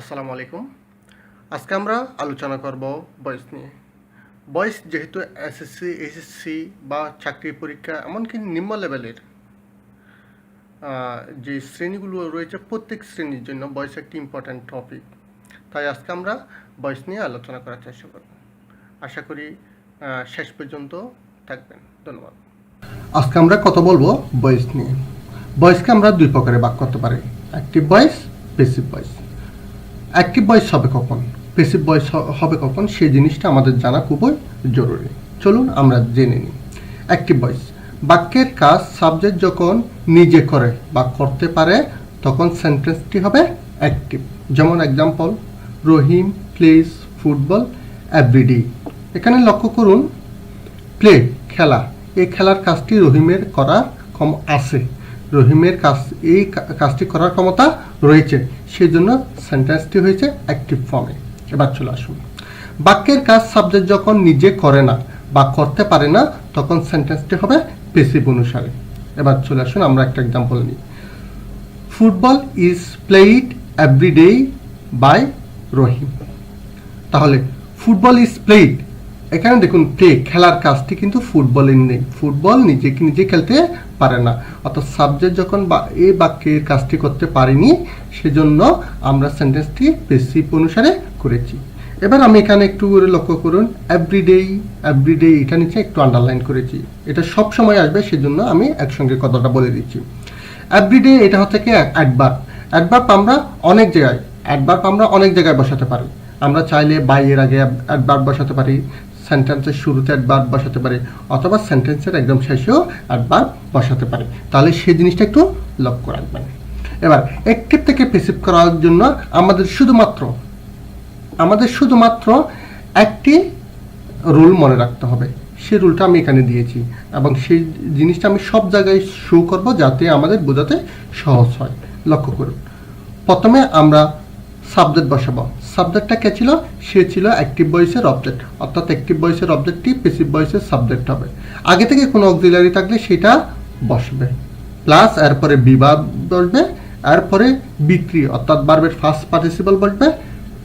আসসালামু আলাইকুম। আজকে আমরা আলোচনা করব বয়েস নিয়ে। বয়েস যেহেতু এসএসসি, এইচএসসি বা চাকরি পরীক্ষা এমনকি নিম্ন লেভেলের যে শ্রেণীগুলো রয়েছে প্রত্যেক শ্রেণীর জন্য বয়েস একটি ইম্পর্ট্যান্ট টপিক। তাই আজকে আমরা বয়েস নিয়ে আলোচনা করার চেষ্টা করব। আশা করি শেষ পর্যন্ত থাকবেন। ধন্যবাদ। আজকে আমরা কথা বলবো বয়েস নিয়ে। বয়েসকে আমরা দুই প্রকারে ভাগ করতে পারি, active voice, passive voice. Active voice হবে কখন, প্যাসিভ ভয়েস হবে কখন, সেই জিনিসটা আমাদের জানা খুবই জরুরি। চলুন আমরা জেনে নিই। অ্যাক্টিভ ভয়েস, বাক্যের কাজ সাবজেক্ট যখন নিজে করে বা করতে পারে তখন সেন্টেন্সটি হবে অ্যাক্টিভ। যেমন এক্সাম্পল, রহিম প্লেস ফুটবল এভরিডে। এখানে লক্ষ্য করুন, প্লে খেলা, এই খেলার কাজটি রহিমের করার আছে, রহিমের কাজ এই কাজটি করার ক্ষমতা রয়েছে, সেই জন্য সেন্টেন্সটি হয়েছে অ্যাক্টিভ ফর্মে। এবার চলে আসুন, বাক্যের কাজ সাবজেক্ট যখন নিজে করে না বা করতে পারে না তখন সেন্টেন্সটি হবে প্যাসিভ অনুসারে। এবার চলে আসুন আমরা একটা এক্সাম্পল নিই। Football is played everyday by Rahim. তাহলে ফুটবল ইজ প্লেইড, এখানে দেখুন প্লে খেলার কাজটি কিন্তু ফুটবলের নেই, ফুটবল নিজে খেলতে পারে না, অর্থাৎ সাবজেক্ট যখন এই বাক্যের কাজটি করতে পারেনি সেজন্য আমরা সেন্টেন্সটি প্যাসিভ অনুসারে করেছি। এবার আমি এখানে একটু করে লক্ষ্য করুন, এভরিডে এটা নিচে একটু আন্ডারলাইন করেছি, এটা সব সময় আসবে সেজন্য আমি একসঙ্গে কথাটা বলে দিচ্ছি। এভরিডে এটা হচ্ছে কি অ্যাডভার্ব। অ্যাডভার্ব আমরা অনেক জায়গায় বসাতে পারি। আমরা চাইলে বাই এর আগে অ্যাডভার্ব বসাতে পারি, সেন্টেন্সের শুরুতে অ্যাডভার্ব বসাতে পারি, অথবা সেন্টেন্সের একদম শেষেও অ্যাডভার্ব বসাতে পারি। তাহলে সেই জিনিসটা একটু লক্ষ্য রাখবেন। এবার অ্যাক্টিভ থেকে প্যাসিভ করার জন্য আমাদের শুধুমাত্র একটি রুল মনে রাখতে হবে। সেই রুলটা আমি এখানে দিয়েছি এবং সেই জিনিসটা আমি সব জায়গায় শো করব যাতে আমাদের বোঝাতে সহজ হয়। লক্ষ্য করুন, প্রথমে আমরা সাবজেক্ট বসাবো। সাবজেক্টটা কে ছিল? সে ছিল অ্যাক্টিভ ভয়েসের অবজেক্ট, অর্থাৎ অ্যাক্টিভ ভয়েসের অবজেক্টটি প্যাসিভ ভয়েসের সাবজেক্ট হবে। আগে থেকে কোনো অক্সিলারি থাকলে সেটা বসবে, প্লাস এরপরে বিভাগ বসবে, এরপরে বিক্রি অর্থাৎ ভার্বের ফার্স্ট পার্টিসিপল বসবে,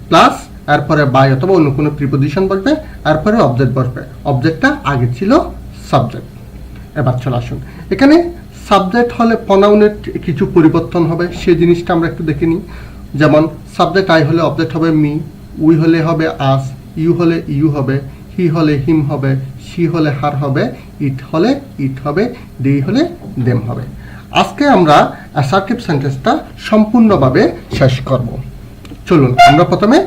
প্লাস এরপরে বাই অথবা অন্য কোনো প্রিপোজিশন বসবে, এরপরে অবজেক্ট বসবে। অবজেক্টটা আগে ছিল সাবজেক্ট। এবার চলে আসুন, এখানে সাবজেক্ট হলে প্রনাউনের কিছু পরিবর্তন হবে, সেই জিনিসটা আমরা একটু দেখে নিই। যেমন সাবজেক্ট আই হলে অবজেক্ট হবে মি, উই হলে হবে আস, ইউ হলে ইউ হবে, হি হলে হিম হবে, শি হলে হার হবে, ইট হলে ইট হবে, দে হলে দেম হবে। আজকে আমরা অ্যাসার্টিভ সেন্টেন্সটা সম্পূর্ণভাবে শেষ করব। চলুন আমরা প্রথমে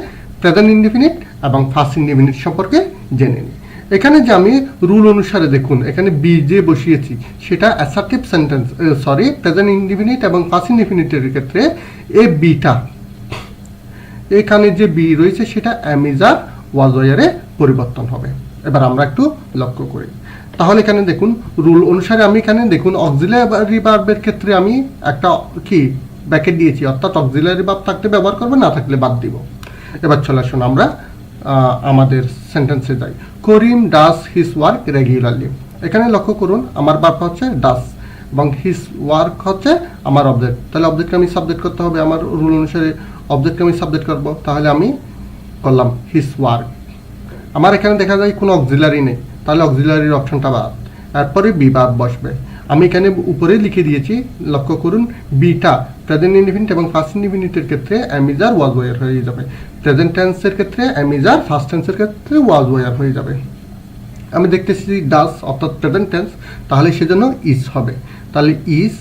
প্রেজেন্ট ইনডিফিনিট এবং ফার্স্ট ইনডিফিনিট সম্পর্কে জেনে নিই। এখানে যে আমি রুল অনুসারে দেখুন, এখানে বি যে বসিয়েছি সেটা অ্যাসার্টিভ সেন্টেন্স প্রেজেন্ট ইনডিফিনিট এবং ফার্স্ট ইনডিফিনিটের ক্ষেত্রে এই বিটা, এখানে যে বি রয়েছে সেটা অ্যামিজার ওয়াজওয়ারে পরিবর্তন হবে। এবার আমরা একটু লক্ষ্য করি। তাহলে এখানে দেখুন রুল অনুসারে আমি এখানে দেখুন অক্সিলারি ভার্বের ক্ষেত্রে আমি একটা কি ব্র্যাকেট দিয়েছি, অর্থাৎ অক্সিলারি ভার্ব থাকলে ব্যবহার করবো, না থাকলে বাদ দিব। এবার চলে আসুন আমরা আমাদের সেন্টেন্সে যাই। করিম ডাস হিজ ওয়ার্ক রেগুলারলি। এখানে লক্ষ্য করুন আমার ভার্ব হচ্ছে ডাস এবং হিজ ওয়ার্ক হচ্ছে আমার অবজেক্ট। তাহলে অবজেক্টকে আমি সাবজেক্ট করতে হবে, আমার রুল অনুসারে অবজেক্টকে আমি সাবজেক্ট করব। তাহলে আমি করলাম হিজ ওয়ার্ক। আমার এখানে দেখা যায় কোনো অক্সিলারি নেই, তাহলে অক্সিলারির অপশনটা বাদ, তারপরে বি ভার্ব বসবে। আমি এখানে উপরে লিখে দিয়েছি, লক্ষ্য করুন বিটা প্রেজেন্ট ইনডিফিনিট এবং ফার্স্ট ইনডিফিনিটের ক্ষেত্রে অ্যামিজার ওয়াজ ওয়ার হয়ে যাবে, প্রেজেন্ট টেন্সের ক্ষেত্রে অ্যামিজার, ফার্স্ট টেন্সের ক্ষেত্রে ওয়াজ ওয়ার হয়ে যাবে। আমি দেখতেছি ডাস অর্থাৎ প্রেজেন্ট টেন্স, তাহলে সেজন্য ইজ হবে। তাহলে ইজ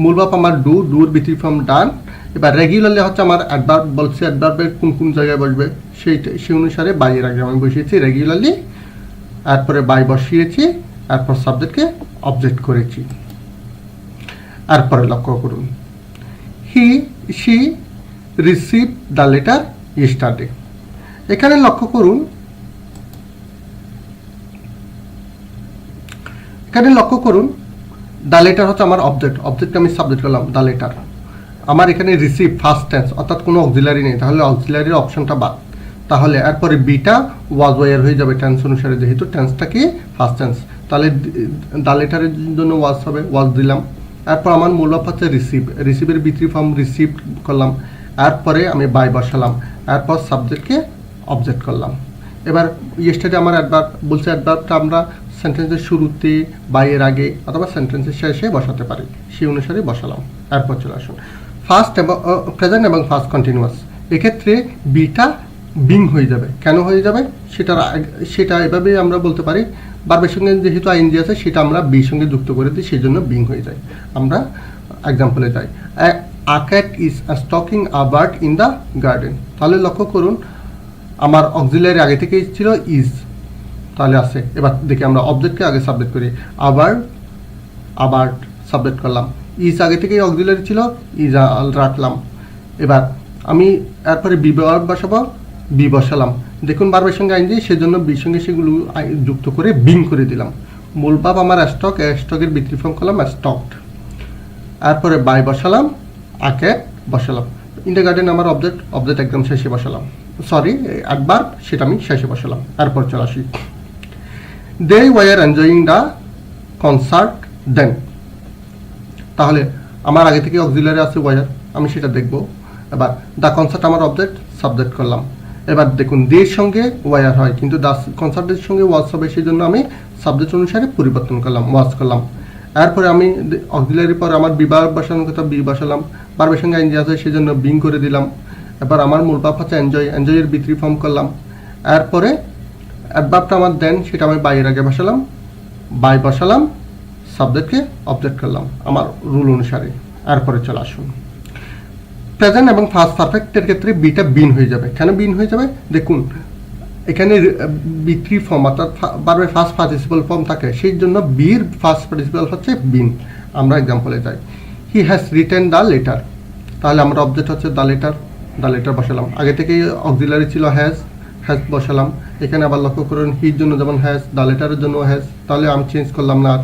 মূল ভাব আমার ডু, ডুর ভিতরি ফর্ম ডান। এবার রেগুলারলি হচ্ছে আমার অ্যাডভার্ব বলছে, অ্যাডভার্বের কোন জায়গায় বসবে সেই অনুসারে বাইয়ের আগে আমি বসিয়েছি রেগুলারলি, তারপরে বাই বসিয়েছি, তারপর সাবজেক্টকে অবজেক্ট করেছি। তারপরে লক্ষ্য করুন, she receive the letter yesterday. এখানে লক্ষ্য করুন, দ্য লেটার হচ্ছে আমার অবজেক্ট আমি সাবজেক্ট করলাম দ্য লেটার। আমার এখানে রিসিভ ফার্স্ট টেন্স অর্থাৎ কোনো অক্সিলারি নেই, তাহলে অক্সিলারির অপশনটা বাদ। তাহলে এরপরে বিটা ওয়াজ ওয়ার হয়ে যাবে টেন্স অনুসারে, যেহেতু টেন্সটা কি ফার্স্ট টেন্স, তাহলে দ্য লেটারের জন্য ওয়াজ হবে, ওয়াজ দিলাম। এরপর আমার মূল ভাব হচ্ছে রিসিভের ভিতরি ফর্ম রিসিভ করলাম। এরপরে আমি বাই বসালাম, এরপর সাবজেক্টকে অবজেক্ট করলাম। এবার ইয়েস্টারডে আমার অ্যাডভার্ব বলছে, অ্যাডভার্বটা আমরা সেন্টেন্সের শুরুতে, বাইয়ের আগে অথবা সেন্টেন্সের শেষে বসাতে পারি, সেই অনুসারে বসালাম। এরপর চলে আসুন ফার্স্ট এবং প্রেজেন্ট এবং ফার্স্ট কন্টিনিউয়াস। এক্ষেত্রে বিটা বিং হয়ে যাবে। কেন হয়ে যাবে সেটা এভাবে আমরা বলতে পারি, বারবের সঙ্গে যেহেতু আইএনজি আছে সেটা আমরা বির সঙ্গে যুক্ত করে দিই, সেই জন্য বিং হয়ে যায়। আমরা এক্সাম্পলে যাই, আ cat is stocking a bird in the garden. তাহলে লক্ষ্য করুন আমার অক্সিলারি আগে থেকেই ছিল ইজ, তাহলে আছে। এবার দেখি আমরা অবজেক্টকে আগে সাবজেক্ট করি, আবার সাবজেক্ট করলাম। ইজ আগে থেকেই অক্সিলারি ছিল, ইজ রাখলাম। এবার আমি এরপরে বি বসাবো, বি বসালাম। দেখুন বারবার সঙ্গে আইনজি, সেজন্য বির সঙ্গে সেগুলো যুক্ত করে বিং করে দিলাম। মূল ভাব আমার স্টকের বিক্রি ফর্ম করলাম স্টকড। এরপরে বাই বসালাম, আকে বসালাম। ইন দ্য গার্ডেন আমার অবজেক্ট একদম শেষে বসালাম, সরি অ্যাডভার্ব সেটা আমি শেষে বসালাম। এরপর চলে আসি, they were enjoying the concert then. তাহলে আমার আগে থেকে অক্সিলারি আছে ওয়ার, আমি সেটা দেখব। এবার দ্য কনসার্ট আমার অবজেক্ট, সাবজেক্ট করলাম। এবার দেখুন দের সঙ্গে ওয়ার হয়, কিন্তু দ্য কনসার্টের সঙ্গে ওয়াজ হবে, সেই জন্য আমি সাবজেক্ট অনুসারে পরিবর্তন করলাম, ওয়াজ করলাম। এরপরে আমি অক্সিলারির পরে আমার বিবার বসানোর কথা বি বসালাম, বারবার সঙ্গে এনজয় আছে সেই জন্য বিং করে দিলাম। এবার আমার মূল ভাব হচ্ছে এনজয়ের বিক্রি ফর্ম করলাম। এরপরে অ্যাডভার্বটা আমার দেন, সেটা আমি বাইয়ের আগে বসালাম, বাই বসালাম, সাবজেক্টকে অবজেক্ট করলাম আমার রুল অনুসারে। এরপরে চলে আসুন প্রেজেন্ট এবং ফার্স্ট পারফেক্টের ক্ষেত্রে বিটা বিন হয়ে যাবে। কেন বিন হয়ে যাবে দেখুন, এখানে বিক্রি ফর্ম অর্থাৎ বারবার ফার্স্ট পার্টিসিপাল ফর্ম থাকে, সেই জন্য বির ফার্স্ট পার্টিসিপাল হচ্ছে বিন। আমরা এক্সাম্পলে যাই, he has written the letter. তাহলে আমার অবজেক্ট হচ্ছে দ্য লেটার বসালাম। আগে থেকেই অক্সিলারি ছিল হ্যাজ বসালাম। এখানে আবার লক্ষ্য করুন হির জন্য যেমন হ্যাজ, দ্য লেটারের জন্য হ্যাজ, তাহলে আমি চেঞ্জ করলাম না আর।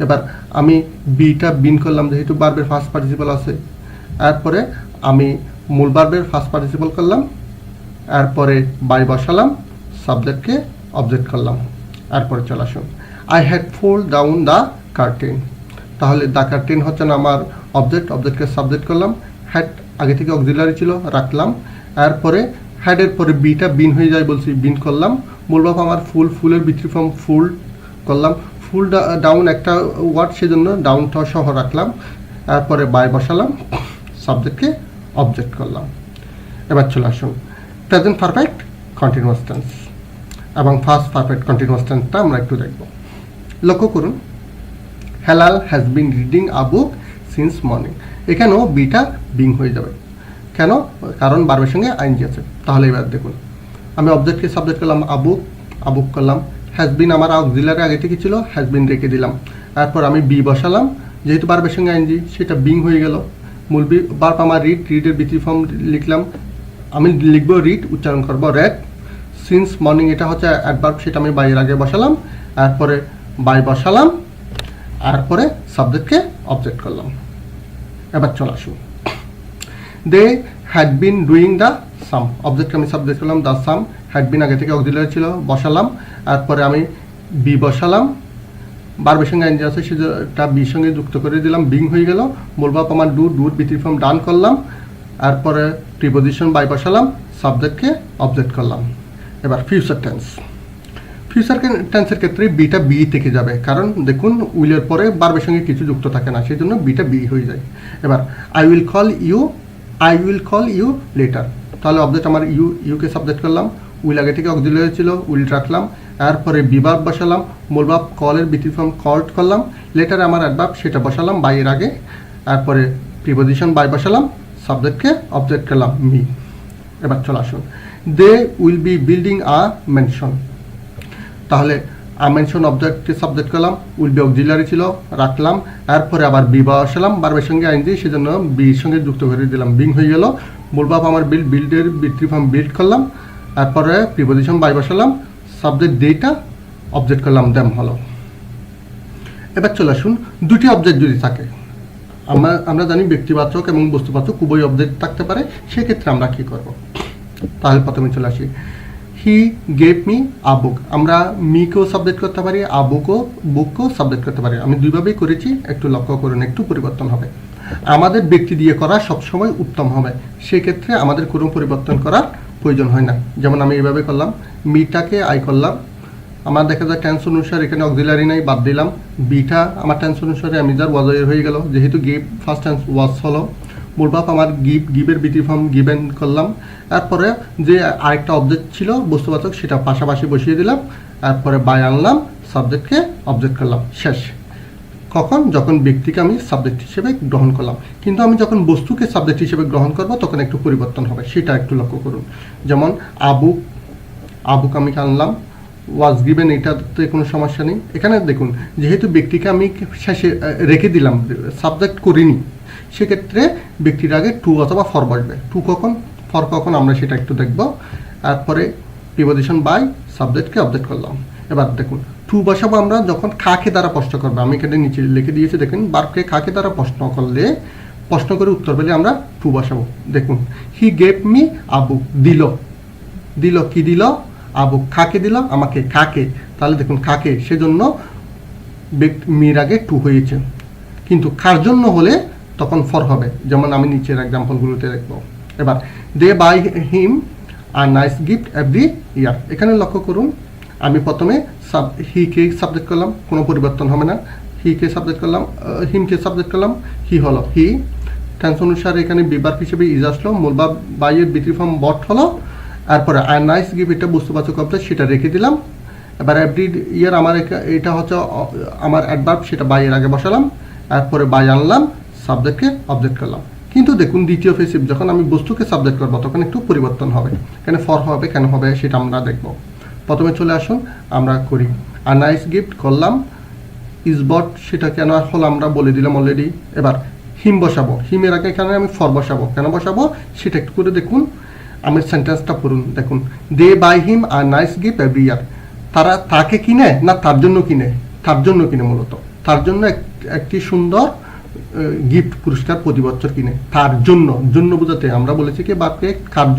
এবার আমি বিটা বিন করলাম, যেহেতু বারবার ফার্স্ট পার্টিসিপাল আছে। এরপরে আমি মূল বার্বের ফার্স্ট পার্টিসিপাল করলাম, এরপরে বাই বসালাম, সাবজেক্টকে অবজেক্ট করলাম। এরপরে চলে আসুন, I had fold down the curtain. তাহলে দ্য কার্টেন হচ্ছে না আমার অবজেক্টকে সাবজেক্ট করলাম। হ্যাড আগে থেকে অক্সিলারি ছিল, রাখলাম। এরপরে হ্যাডের পরে বিটা বিন হয়ে যায় বলছি, বিন করলাম। মূল ভাব আমার ফুলের বিক্রি ফর্ম ফুল করলাম। ফুল ডাউন একটা ওয়ার্ড, সেজন্য ডাউনটা সহ রাখলাম। এরপরে বাই বসালাম, সাবজেক্টকে অবজেক্ট করলাম। এবার চলে আসুন প্রেজেন্ট পারফেক্ট কন্টিনিউয়াস টেন্স এবং ফার্স্ট পারফেক্ট কন্টিনিউয়াস টেন্সটা আমরা একটু দেখব। লক্ষ্য করুন, Helal has been reading a book since morning. এখানেও বিটা বিং হয়ে যাবে। কেন? কারণ বারবার সঙ্গে আইনজি আছে। তাহলে এবার দেখুন, আমি অবজেক্টকে সাবজেক্ট করলাম, আবুক করলাম। হ্যাজ বিন আমার অক্সিলারি আগে থেকে ছিল, হ্যাজ বিন রেখে দিলাম। এরপর আমি বি বসালাম, যেহেতু বারবার সঙ্গে আইনজি সেটা বিং হয়ে গেল। মূল বার্ব আমার রিডের বিক্রি ফর্ম লিখলাম। আমি লিখবো রিড, উচ্চারণ করবো রেড। সিন্স মর্নিং এটা হচ্ছে অ্যাডভার্ব, সেটা আমি বাইয়ের আগে বসালাম। এরপরে বাই বসালাম, এরপরে সাবজেক্টকে অবজেক্ট করলাম। এবার চলে আসুন, they had been doing the same. অবজেক্টকে আমি সাবজেক্ট করলাম, দ্য সাম। হ্যাড বিন আগে থেকে অক্সিলারি ছিল, বসালাম। এরপরে আমি বি বসালাম, বারবার সঙ্গে আইনজি আছে সেটা বির সঙ্গে যুক্ত করে দিলাম, বিং হয়ে গেল। মূল ভাব আমার ডুর বিক্রি ফর্ম ডান করলাম। এরপরে প্রিপোজিশন বাই বসালাম, সাবজেক্টকে অবজেক্ট করলাম। এবার ফিউচার টেন্সের ক্ষেত্রে বিটা বি থেকে যাবে, কারণ দেখুন উইলের পরে বারবার সঙ্গে কিছু যুক্ত থাকে না, সেই জন্য বিটা বি হয়ে যায়। এবার I will call you later. তাহলে অবজেক্ট আমার ইউকে সাবজেক্ট করলাম। উইল আগে থেকে অক্সিলারি ছিল, উইল রাখলাম। এরপরে বিভার্ব বসালাম, মূল ভাব কলের বিক্রি ফর্ম কল্ড করলাম। লেটারে আমার অ্যাডভার্ব সেটা বসালাম বাইয়ের আগে। এরপরে প্রিপোজিশন বাই বসালাম, সাবজেক্টকে অবজেক্ট করলাম মি। এবার চলে আসুন, they will be building a mansion. তাহলে আ ম্যানশন অবজেক্টকে সাবজেক্ট করলাম, উইল বি অক্সিলারি ছিল, রাখলাম। এরপরে আবার বি বসালাম, বারবার সঙ্গে আইনজি সেজন্য বির সঙ্গে যুক্ত করে দিলাম, বিং হয়ে গেল। মূল ভাব আমার বিল্ডের বিক্রি ফর্ম বিল্ড করলাম। এরপরে প্রিপোজিশন বাই বসালাম, সাবজেক্ট ডেটা অবজেক্ট করলাম, দেম হলো। এবার চলে আসুন, দুটি অবজেক্ট যদি থাকে, আমরা জানি ব্যক্তিবাচক এবং বস্তুবাচক উভয় অবজেক্ট থাকতে পারে, সেক্ষেত্রে আমরা কি করব? তাহলে প্রথমে চলে আসি, হি গেভ মি আ বুক। আমরা মিকেও সাবজেক্ট করতে পারি, বুককেও সাবজেক্ট করতে পারি। আমি দুইভাবেই করেছি, একটু লক্ষ্য করুন, একটু পরিবর্তন হবে। আমাদের ব্যক্তি দিয়ে করা সবসময় উত্তম হবে, সেক্ষেত্রে আমাদের কোনো পরিবর্তন করার প্রয়োজন হয় না। যেমন আমি এইভাবে করলাম, মিটাকে আই করলাম, আমার দেখা যায় টেন্স অনুসারে এখানে অক্সিলারি নাই, বাদ দিলাম। বিটা আমার টেন্স অনুসারে অ্যামিজার ওয়াজ হয়ে গেল, যেহেতু গিভ ফার্স্ট টেন্স ওয়াজ হলো। মূলভাব আমার গিভের বিটি ফর্ম গিভেন করলাম। তারপরে যে আরেকটা অবজেক্ট ছিল বস্তুবাচক, সেটা পাশাপাশি বসিয়ে দিলাম। তারপরে বাই আনলাম, সাবজেক্টকে অবজেক্ট করলাম, শেষ। কখন? যখন ব্যক্তিকে আমি সাবজেক্ট হিসেবে গ্রহণ করলাম। কিন্তু আমি যখন বস্তুকে সাবজেক্ট হিসেবে গ্রহণ করব তখন একটু পরিবর্তন হবে, সেটা একটু লক্ষ্য করুন। যেমন আবুক আমি আনলাম, ওয়াজ গিভেন, এটাতে কোনো সমস্যা নেই। এখানে দেখুন, যেহেতু ব্যক্তিকে আমি শেষে রেখে দিলাম, সাবজেক্ট করিনি, সেক্ষেত্রে ব্যক্তির আগে টু অথবা ফর বসবে। ফর কখন আমরা সেটা একটু দেখব। তারপরে প্রিপোজিশন বাই, সাবজেক্টকে অবজেক্ট করলাম। এবার দেখুন, টু বসাবো আমরা যখন খাকে দ্বারা প্রশ্ন করবে। আমি এখানে নিচে লিখে দিয়েছি, দেখুন বার্বকে খাকে দ্বারা প্রশ্ন করলে, প্রশ্ন করে উত্তর পেলে আমরা টু বসাবো। দেখুন, হি গেভ মি আবুক, দিল কি দিল? আবুক। খাকে দিল? আমাকে। খাকে, তাহলে দেখুন খাকে, সেজন্য মির আগে টু হয়েছে। কিন্তু কার জন্য হলে তখন ফর হবে, যেমন আমি নিচের এক্সাম্পলগুলোতে দেখবো। এবার they buy him a nice gift every year. এখানে লক্ষ্য করুন, আমি প্রথমে হিকে সাবজেক্ট করলাম, কোনো পরিবর্তন হবে না। হিকে সাবজেক্ট করলাম, হিমকে সাবজেক্ট করলাম, হি হলো হি। টেন্স অনুসারে এখানে বিভার্ব হিসেবে ইজ আসলো, মূল ভাব বাইয়ের বিটি ফর্ম বট হলো। তারপরে আর নাইস গিফট, এটা বস্তুবাচক অবজেক্ট, সেটা রেখে দিলাম। এবার এভরি ইয়ার আমার এটা হচ্ছে আমার অ্যাডভার্ব, সেটা বাইয়ের আগে বসালাম। তারপরে বাই আনলাম, সাবজেক্টকে অবজেক্ট করলাম। কিন্তু দেখুন, দ্বিতীয় ফেসিভ যখন আমি বস্তুকে সাবজেক্ট করবো তখন একটু পরিবর্তন হবে। এখানে ফর হবে, কেন হবে সেটা আমরা দেখব। প্রথমে চলে আসুন, আমরা করি। আর নাইস গিফট করলাম, ইজ বট, সেটা কেন হলো আমরা বলে দিলাম অলরেডি। এবার হিম বসাবো, হিমের আগে এখানে আমি ফর বসাবো, কেন বসাবো সেটা একটু করে দেখুন। আমি সেন্টেন্সটা পড়ুন, দেখুন they buy him a nice gift every year. তারা তাকে কিনে না তার জন্য কিনে? তার জন্য কিনে, মূলত তার জন্য একটি সুন্দর গিফট, পুরস্কার প্রতি বছর কিনে। তার জন্য বোঝাতে আমরা বলেছি কি বাক্যে কার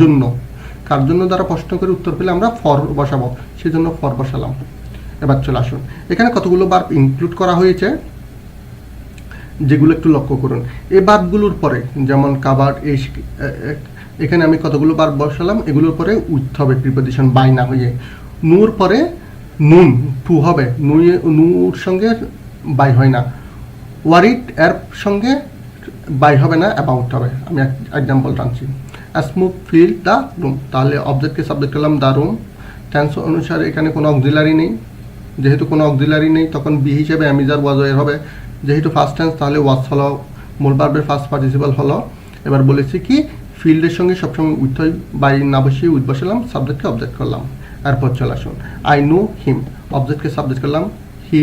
জন্য দ্বারা প্রশ্ন করে উত্তর পেলে আমরা ফর বসাবো, সেজন্য ফর বসালাম। এবার চলে আসুন, এখানে কতগুলো বার্ব ইনক্লুড করা হয়েছে যেগুলো একটু লক্ষ্য করুন। এই বার্বগুলোর পরে যেমন কাভার, এখানে আমি কতগুলো বার্ব বসালাম, এগুলোর পরে উইথ হবে, প্রিপোজিশন বাই না হয়ে। নুর পরে নুন, টু হবে, নুর সঙ্গে বাই হয় না। ওয়ারিড এর সঙ্গে বাই হবে না, অ্যাবাউট হবে। আমি এক্সাম্পল টানছি, স্মুথ ফিল দ্য রুম, তাহলে অবজেক্টকে সাবজেক্ট করলাম দ্য রুম। টেন্স অনুসারে এখানে কোনো অক্সিলারি নেই, যেহেতু কোনো অক্সিলারি নেই তখন বি হিসেবে অ্যামিজার ওয়াজ হবে। যেহেতু ফার্স্ট টেন্স, তাহলে ওয়াজ হলো, মূল ভার্বের ফার্স্ট পার্টিসিপাল হলো। এবার বলেছি কি ফিল্ডের সঙ্গে সবসময় উইথ হয়, বাই না বসিয়ে উইথ বসালাম, সাবজেক্টকে অবজেক্ট করলাম। এরপর চলে আসুন, আই নো হিম, অবজেক্টকে সাবজেক্ট করলাম হি।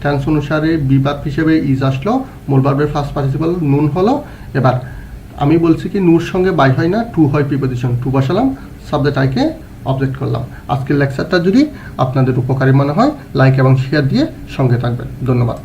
টেন্স অনুসারে বিভার্ব হিসেবে ইজ আসলো, মূল ভার্বের ফার্স্ট পার্টিসিপাল নুন হলো। এবার আমি বলছি কি নুর সঙ্গে বাই হয় না, টু হয়, প্রিপোজিশন টু বসালাম, সাবজেক্ট আইকে অবজেক্ট করলাম। আজকের লেকচারটা যদি আপনাদের উপকারী মনে হয়, লাইক এবং শেয়ার দিয়ে সঙ্গে থাকবেন। ধন্যবাদ।